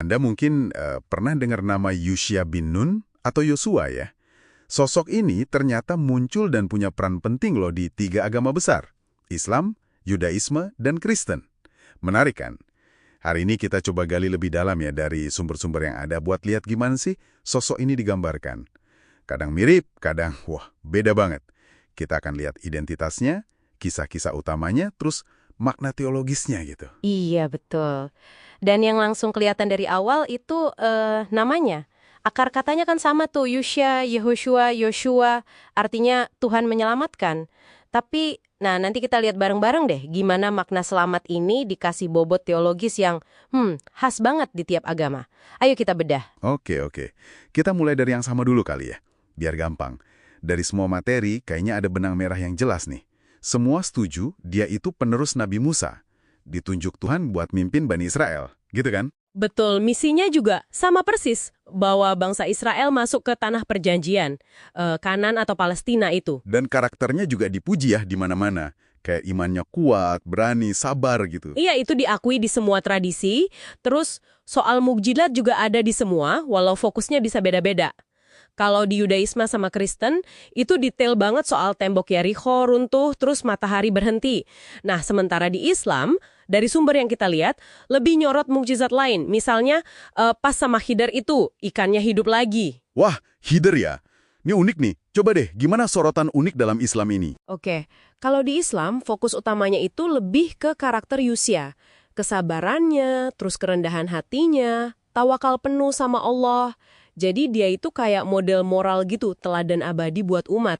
Anda mungkin pernah dengar nama Yusya bin Nun atau Yosua ya? Sosok ini ternyata muncul dan punya peran penting loh di 3 agama besar, Islam, Yudaisme, dan Kristen. Menarik kan? Hari ini kita coba gali lebih dalam ya dari sumber-sumber yang ada buat lihat gimana sih sosok ini digambarkan. Kadang mirip, kadang wah beda banget. Kita akan lihat identitasnya, kisah-kisah utamanya, terus makna teologisnya gitu. Iya, betul. Dan yang langsung kelihatan dari awal itu namanya. Akar katanya kan sama tuh, Yusya, Yehoshua, Yoshua, artinya Tuhan menyelamatkan. Tapi, nah nanti kita lihat bareng-bareng deh gimana makna selamat ini dikasih bobot teologis yang khas banget di tiap agama. Ayo kita bedah. Oke. Kita mulai dari yang sama dulu kali ya, biar gampang. Dari semua materi, kayaknya ada benang merah yang jelas nih. Semua setuju dia itu penerus Nabi Musa. Ditunjuk Tuhan buat mimpin Bani Israel, gitu kan? Betul, misinya juga sama persis, bawa bangsa Israel masuk ke tanah perjanjian, Kanan atau Palestina itu. Dan karakternya juga dipuji ya di mana-mana. Kayak imannya kuat, berani, sabar gitu. Iya, itu diakui di semua tradisi, terus soal mukjizat juga ada di semua, walau fokusnya bisa beda-beda. Kalau di Yudaisme sama Kristen, itu detail banget soal tembok Yerikho runtuh, terus matahari berhenti. Nah, sementara di Islam, dari sumber yang kita lihat, lebih nyorot mukjizat lain. Misalnya, pas sama Khidir itu, ikannya hidup lagi. Wah, Khidir ya? Ini unik nih. Coba deh, gimana sorotan unik dalam Islam ini? Oke, kalau di Islam, fokus utamanya itu lebih ke karakter Yusya. Kesabarannya, terus kerendahan hatinya, tawakal penuh sama Allah. Jadi dia itu kayak model moral gitu, teladan abadi buat umat.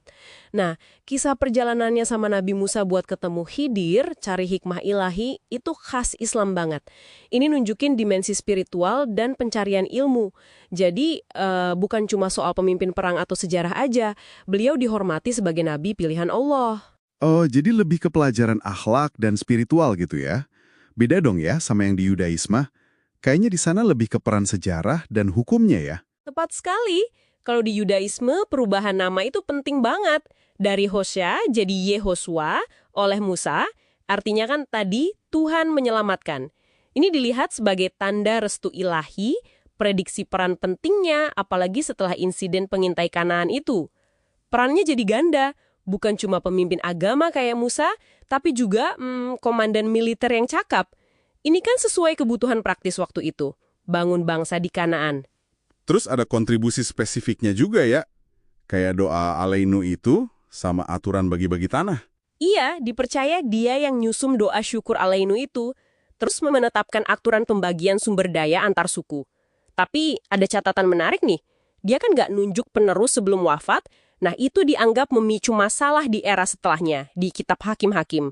Nah, kisah perjalanannya sama Nabi Musa buat ketemu Khidir, cari hikmah ilahi, itu khas Islam banget. Ini nunjukin dimensi spiritual dan pencarian ilmu. Jadi, bukan cuma soal pemimpin perang atau sejarah aja. Beliau dihormati sebagai nabi pilihan Allah. Oh, jadi lebih ke pelajaran akhlak dan spiritual gitu ya? Beda dong ya sama yang di Yudaisme. Kayaknya di sana lebih ke peran sejarah dan hukumnya ya? Tepat sekali. Kalau di Yudaisme, perubahan nama itu penting banget. Dari Hosea jadi Yehosua oleh Musa, artinya kan tadi Tuhan menyelamatkan. Ini dilihat sebagai tanda restu ilahi, prediksi peran pentingnya, apalagi setelah insiden pengintai Kanaan itu. Perannya jadi ganda, bukan cuma pemimpin agama kayak Musa, tapi juga komandan militer yang cakap. Ini kan sesuai kebutuhan praktis waktu itu, bangun bangsa di Kanaan. Terus ada kontribusi spesifiknya juga ya? Kayak doa Aleinu itu sama aturan bagi-bagi tanah. Iya, dipercaya dia yang nyusum doa syukur Aleinu itu, terus menetapkan aturan pembagian sumber daya antar suku. Tapi ada catatan menarik nih, dia kan nggak nunjuk penerus sebelum wafat, nah itu dianggap memicu masalah di era setelahnya, di kitab Hakim-Hakim.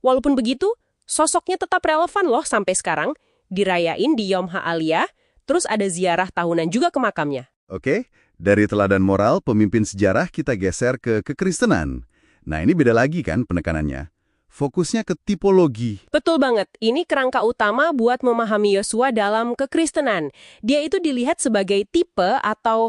Walaupun begitu, sosoknya tetap relevan loh sampai sekarang, dirayain di Yom HaAliyah, terus ada ziarah tahunan juga ke makamnya. Oke, dari teladan moral pemimpin sejarah kita geser ke kekristenan. Nah ini beda lagi kan penekanannya. Fokusnya ke tipologi. Betul banget, ini kerangka utama buat memahami Yosua dalam kekristenan. Dia itu dilihat sebagai tipe atau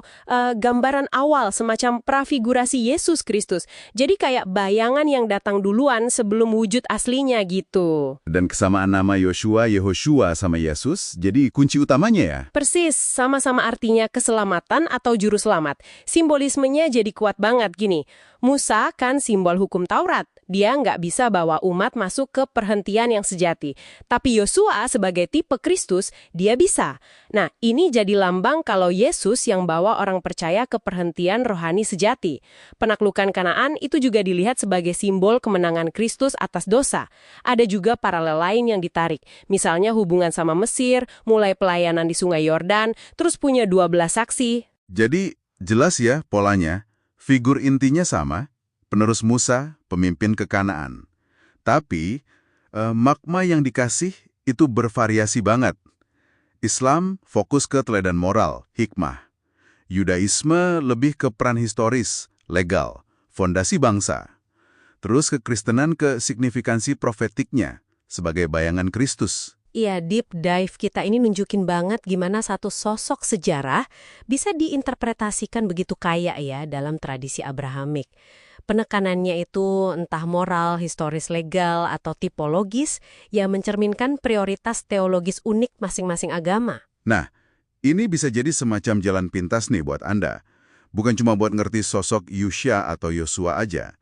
gambaran awal semacam prafigurasi Yesus Kristus. Jadi kayak bayangan yang datang duluan sebelum wujud aslinya gitu. Dan kesamaan nama Yoshua, Yehoshua sama Yesus jadi kunci utamanya ya? Persis, sama-sama artinya keselamatan atau juru selamat. Simbolismenya jadi kuat banget gini. Musa kan simbol hukum Taurat. Dia nggak bisa bawa umat masuk ke perhentian yang sejati. Tapi Yosua sebagai tipe Kristus, dia bisa. Nah, ini jadi lambang kalau Yesus yang bawa orang percaya ke perhentian rohani sejati. Penaklukan Kanaan itu juga dilihat sebagai simbol kemenangan Kristus atas dosa. Ada juga paralel lain yang ditarik. Misalnya hubungan sama Mesir, mulai pelayanan di Sungai Yordan, terus punya 12 saksi. Jadi jelas ya polanya, figur intinya sama, penerus Musa, pemimpin ke Kanaan. Tapi, makna yang dikasih itu bervariasi banget. Islam fokus ke teladan moral, hikmah. Yudaisme lebih ke peran historis, legal, fondasi bangsa. Terus kekristenan ke signifikansi profetiknya, sebagai bayangan Kristus. Iya, deep dive kita ini nunjukin banget gimana satu sosok sejarah bisa diinterpretasikan begitu kaya ya dalam tradisi Abrahamik. Penekanannya itu entah moral, historis legal, atau tipologis yang mencerminkan prioritas teologis unik masing-masing agama. Nah, Ini bisa jadi semacam jalan pintas nih buat Anda. Bukan cuma buat ngerti sosok Yusya atau Yosua aja,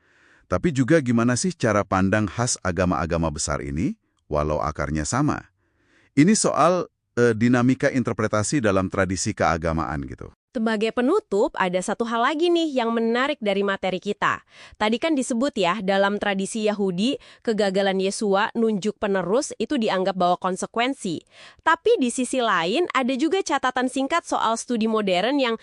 tapi juga gimana sih cara pandang khas agama-agama besar ini, walau akarnya sama. Ini soal dinamika interpretasi dalam tradisi keagamaan gitu. Sebagai penutup, ada satu hal lagi nih yang menarik dari materi kita. Tadi kan disebut ya, dalam tradisi Yahudi, kegagalan Yesua nunjuk penerus itu dianggap bawa konsekuensi. Tapi di sisi lain, ada juga catatan singkat soal studi modern yang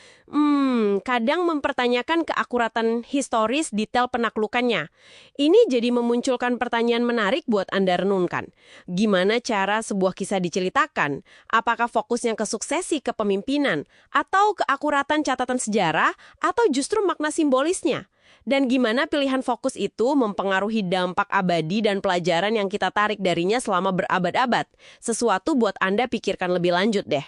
kadang mempertanyakan keakuratan historis detail penaklukannya. Ini jadi memunculkan pertanyaan menarik buat Anda renungkan. Gimana cara sebuah kisah diceritakan? Apakah fokusnya ke suksesi kepemimpinan? Atau keakuratan catatan sejarah, atau justru makna simbolisnya? Dan gimana pilihan fokus itu mempengaruhi dampak abadi dan pelajaran yang kita tarik darinya selama berabad-abad? Sesuatu buat Anda pikirkan lebih lanjut deh.